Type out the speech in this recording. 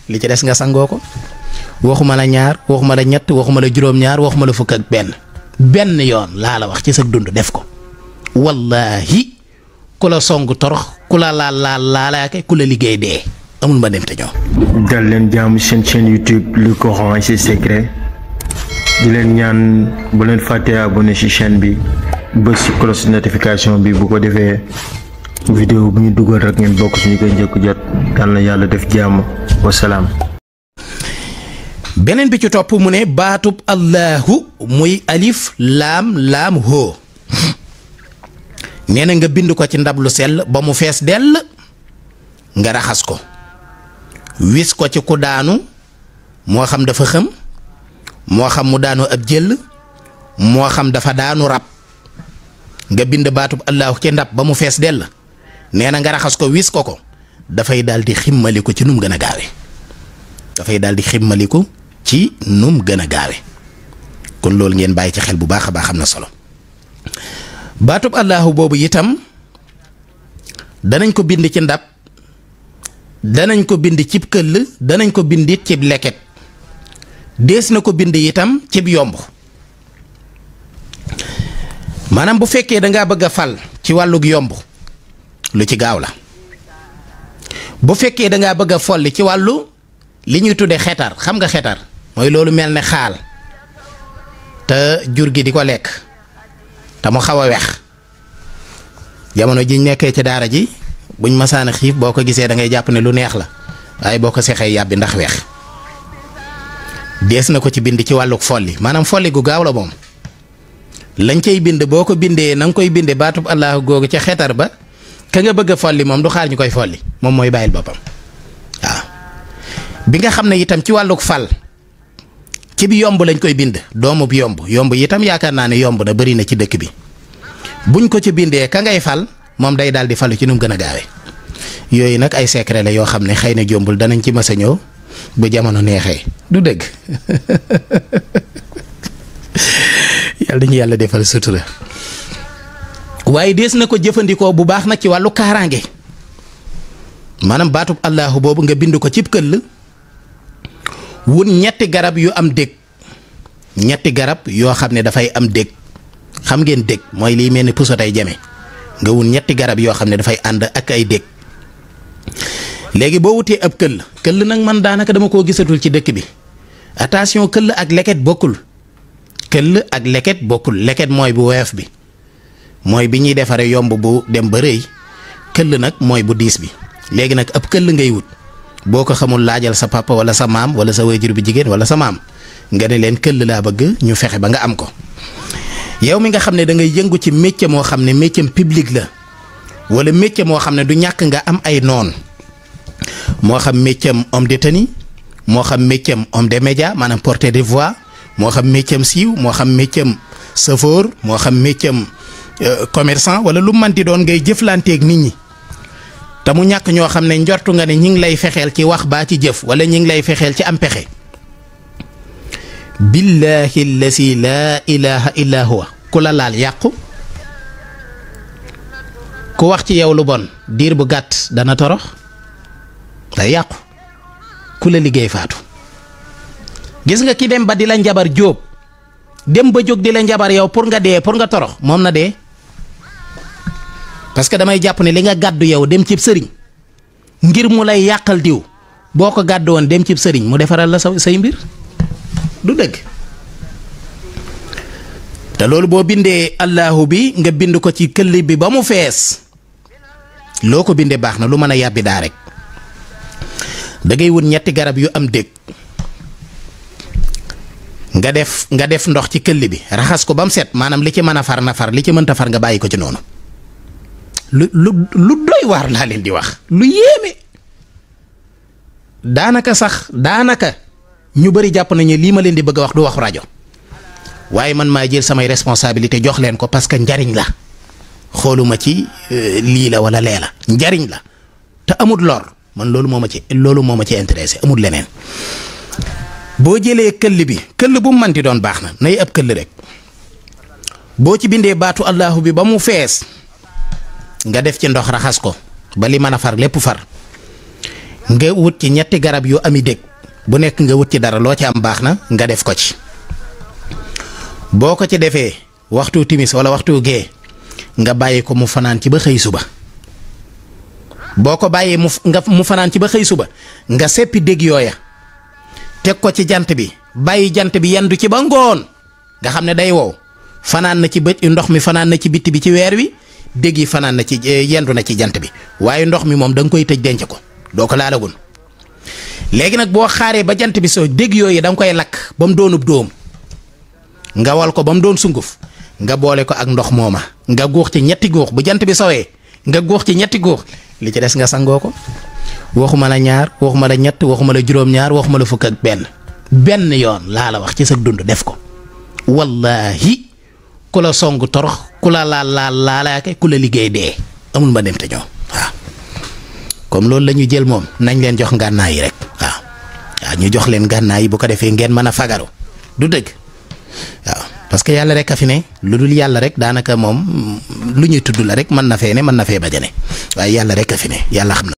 li ci des nga sangoo ko waxuma la ñaar waxuma la ñett waxuma la juróom-ñaar waxuma la fukk ak benn yoon laa la wax ci sa dund def ko wallahi ku la song torox ku la laalaake ku la liggéey dee amul ma dem te ñoo dal leen jaamu seen chaîne YouTube le Coran et ses secrets di leen ñaan bu leen fàttee abonné ci chaîne bi bës ci cloche notification bi bu ko defee vidéo bu ñu dugal rek ngeen bokk suñu koy njëkk jot yal na yàlla def jàmm wasalaam. beneen bi ci topp mu ne baatub allahu muy alif laam hoo nee na nga bind ko ci ndab lu sell ba mu fees dell nga raxas ko wis ko ci ku daanu moo xam dafa xëm moo xam mu daanu ab jël moo xam dafa daanu rab nga bind baatub allahu ci ndab ba mu fees dell nee na nga raxas ko wis ko dafay daal di ximmaliku ci num gën a gaawe dafay daal di ximmaliku ci num gën a gaawe kon loolu ngeen bàyyi ci xel bu baax a baax am na solo baatub allahu boobu itam danañ ko bind ci ndab danañ ko bind cib këll danañ ko bind it cib leket dees na ko bind itam cib yomb maanaam bu fekkee dangaa bëgg a fal ci wàllug yomb lu ci gaaw la bu fekkee dangaa bëgg a folli ci wàllu li ñuy tudde xetar xam nga xetar mooy loolu mel ne xaal te jur gi di ko lekk te mu xaw a wex jamono jiñ nekkee ci daara ji buñ masaana xiif boo ko gisee da ngay jàpp ne lu neex la waaye boo ko sexee yàbbi ndax weex dees na ko ci bind ci wàlluk folli maanaam folli gu gaaw la moom lañ cay bind boo ko bindee na nga koy bindee baatub allahu googu ca xetar ba ka nga bëgg a folli moom du xaar ñu koy folli moom mooy bàyyil boppam waaw bi nga xam ne itam ci wàlluk fal ci bi yomb lañ koy bind doomu bi yomb itam yaakaar naa ne yomb na bëri na ci dëkk bi buñ ko ci bindee ka ngay fal moom day daal di falu ci nu mu gën a gaawe yooyu nag ay secret la yoo xam ne xëy na jombul danañ ci mës a ñëw bu jamono neexee du dëgg yàlla dañu yàlla defal sutura waaye dees na ko jëfandikoo bu baax nag ci wàllu kaaraange maanaam baatub allahu boobu nga bind ko cib këll wun ñetti garab yu am dég ñetti garab yoo xam ne dafay am dég xam ngeen dég mooy liy mel ni puso tey jame nga wun ñetti garab yoo xam ne dafay ànd ak ay dég léegi boo wutee ab këll nag man daanaka dama koo gisatul ci dëkk bi attention këll ak leket bokkul leket mooy bu woyof bi mooy bi ñuy defaree yomb bu dem ba rëy këll nag mooy bu diis bi léegi nag ab këll ngay wut boo ko xamul laajal sa papa wala sa maam wala sa waajur bi jigéen wala sa maam nga ne leen këll laa bëgg ñu fexe ba nga am ko yow mi nga xam ne da ngay yëngu ci métier moo xam ne métier public la wala métier moo xam ne du ñàkk nga am ay noon moo xam métier homme de tenue moo xam métier homme de média maanaam porteur de voix moo xam métier siiw moo xam métier chauffeur moo xam métier commerçant wala lu manti doon ngay jëflanteeg nit ñi te mu ñàkk ñoo xam ne njortu nga ne ñi ngi lay fexeel ci wax baa ci jëf wala ñi ngi lay fexeel ci am pexe billahi allasi laa ilaha illa huwa ku la laal yàqu ku wax ci yow lu bon diir bu gàtt dana torox day yàqu ku la liggéey faatu gis nga ki dem ba di la njabar jóob dem ba jóg di la njabar yow pour nga dee pour nga torox moom na dee parce que damay jàpp ne li nga gàddu yow dem cib sëriñ ngir mu lay yàqal diw boo ko gàddu woon dem cib sëriñ mu defaral la say mbir du dëgg te loolu boo bindee allahu bi nga bind ko ci këll bi ba mu fees loo ko bindee baax na lu mën a yàbbi daa rek da ngay wut ñetti garab yu am dég nga def ndox ci këll bi raxas ko ba mu set maanaam li ci mën a far na far li ci mënta far nga bàyyi ko ci noonu lu doy waar laa leen di wax lu yéeme daanaka ñu bari jàpp nañu lii ma leen di bëgg a wax du wax rajo waaye man maa jël samay responsabilité jox leen ko parce que njariñ la xooluma ci lii la wala lee la njariñ la te amul lor man loolu moo ma ci intéressé amul leneen boo jëlee këll bu mu manti doon baax na nay ab këll rek boo ci bindee baatu allahu bi ba mu fees nga def ci ndox raxas ko ba li mën a far lépp far nga wut ci ñetti garab yu ami dég bu nekk nga wut ci dara loo ci am baax na nga def ko ci boo ko ci defee waxtu timis wala waxtu gee nga bàyyi ko mu fanaan ci ba xëy suba boo ko bàyyee mu fanaan ci ba xëy suba nga seppi dég yooya teg ko ci jant bi bàyyi jant bi yendu ci ba ngoon nga xam ne day wow fanaan na ci bët ndox mi fanaan na ci bitti bi ci weer wi dég yi fanaan na ci yendu na ci jant bi waaye ndox mi moom da nga koy tëj denc ko doo ko laalagun léegi nag boo xaaree ba jant bi soo dég yooyu da nga koy lakk ba mu doonub dóom nga wal ko ba mu doon sunguf nga boole ko ak ndox mooma nga góox ci ñetti góox bu jant bi sowee nga góox ci ñetti góox li ci des nga sangoo ko waxuma la ñaar waxuma la ñett waxuma la juróom-ñaar waxuma la fukk ak benn yoon laa la wax ci sa dund def ko wallahi ku la song torox ku la laalaake ku la liggéey dee amul ma dem te ñëw waaw comme loolu la ñu jël moom nañ leen jox ngànnaay yi rek waaw ñu jox leen ngànnaay yi bu ko defee ngeen mën a fagaru du dëgg waaw parce que yàlla rek a fi ne lu dul yàlla rek daanaka moom lu ñuy tudd la rek mën na fee ne mën na fee bañ a ne waaye yàlla rek a fi ne yàlla xam na